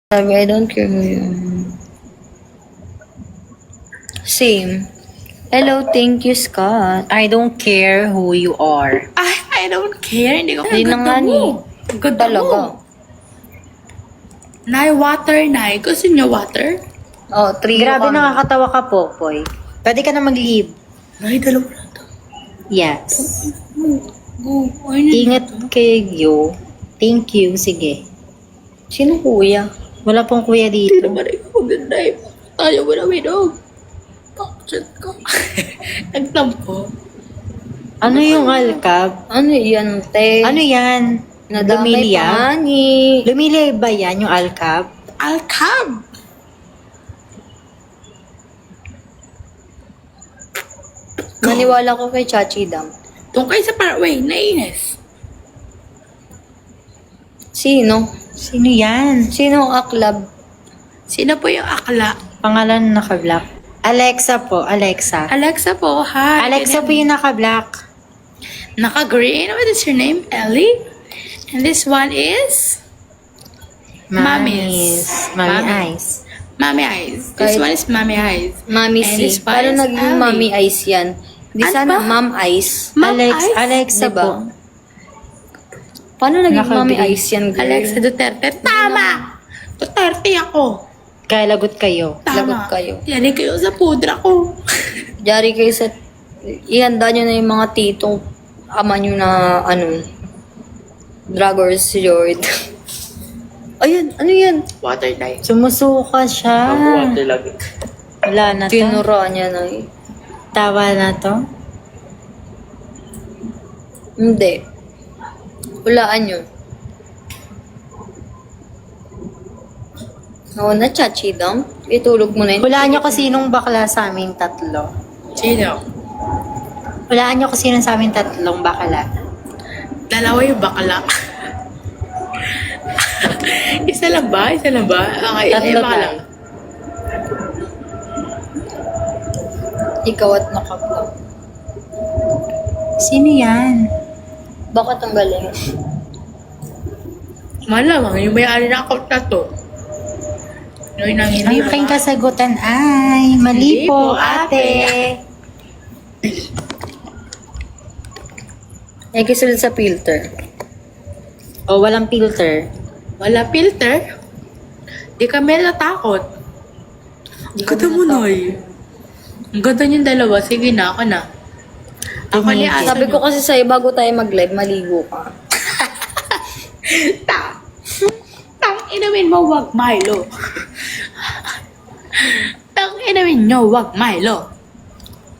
Sabi, I don't care who you are. Same. Hello, thank you, Scott. I don't care who you are. I don't care. Hindi ko Hindi na nga ni. Ang ganda Talaga. mo. Nay, water, Nay. Gusto niyo water? Oh, trio Grabe kami. nakakatawa ka, Popoy. Pwede ka na mag-leave. Nay, dalawa na to. Yes. Go. Ay, na. Ingat kayo. Thank you. Sige. Sino kuya? Wala pong kuya Hindi dito. naman ikaw maganda eh. Ayaw mo na minog. Bakit ko? Nagtampo. Ano yung alcab? Ano yan, te? Ano yan? Nadamay Lumilia? pa nga ni. Lumilia ba yan yung alcab? Alcab! Maniwala ko kay Chachi Dam. Doon kayo sa Parkway, nainis. Sino? Sino yan? Sino ang aklab? Sino po yung akla? Pangalan naka-black. Alexa po. Alexa. Alexa po, hi. Alexa po yung naka-black. Naka-green. What is your name? Ellie? And this one is? Mamis. Mommy Mami. eyes. Mommy Eyes. This Kahit- one is Mommy Eyes. Mami And C. this one Paano is naging Ellie. Mami Ice yan? Di Ano sana ba? Mom Ice. Mom Eyes? Alexa Diba? po. Paano naging Naka-green. Mami Ice yan, girl? Alexa Duterte. Tama! Duterte ako. Kaya lagot kayo. Tama. Lagot kayo. Yan kayo sa pudra ko. Diyan kayo sa... Ihanda nyo na yung mga titong ama nyo na, drug or steroid. Ayun, ano yan? Water dive. Sumusuka siya. Wala na to. Tinura niya na eh. Tawa na to. Hindi. Hulaan nyo. Oo na, Chachi Dam. Itulog mo na yun. Hulaan niyo kung sinong bakla sa aming tatlo. Sino? Hulaan niyo kung sinong sa aming tatlong bakla. Dalawa yung bakla. Isa lang ba? Isa lang ba? Okay, Tatlo yung bakla. lang. Ikaw at nakapla. Sino yan? Baka tanggalin. Malamang, yung may-ari na account na to. Yung nang hindi Ang aking kasagutan ay mali Hindi po, po, ate. Ay, kisulad sa filter. O, walang filter. Wala filter. Di kami natakot. Di Ganda kami mo, natakot. Noy. Ang ganda niyong dalawa. Sige na, ako na. Ako ni Tumigil. Asa. Sabi ko kasi sa'yo, bago tayo mag-live, maligo ka. Tang inamin mo, wag Milo. Tang inamin nyo, wag Milo.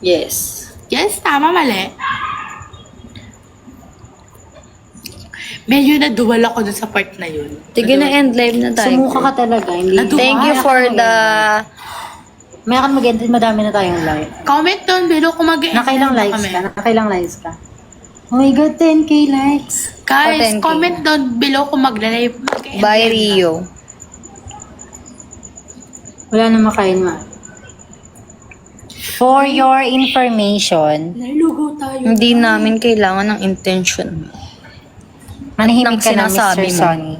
Yes. Yes, tama, mali. Medyo naduwal ako dun sa part na yun. Sige na, end live na tayo. Sumuka ka talaga. Hindi. Naduwa. Thank you for the... May akan mag-end. Madami na tayong live. Comment down below kung mag-e-end Nakailang na likes kami. ka? Nakailang likes ka? Oh my God, 10k likes. Guys, 10K. comment down below kung mag-live. Mag-e-end By na. Rio. Wala na makain ma. For your information, Nalugaw tayo. Hindi namin kailangan ng intention mo. manahimik Nang ka na, sinasabi Mr. mo. Sonny.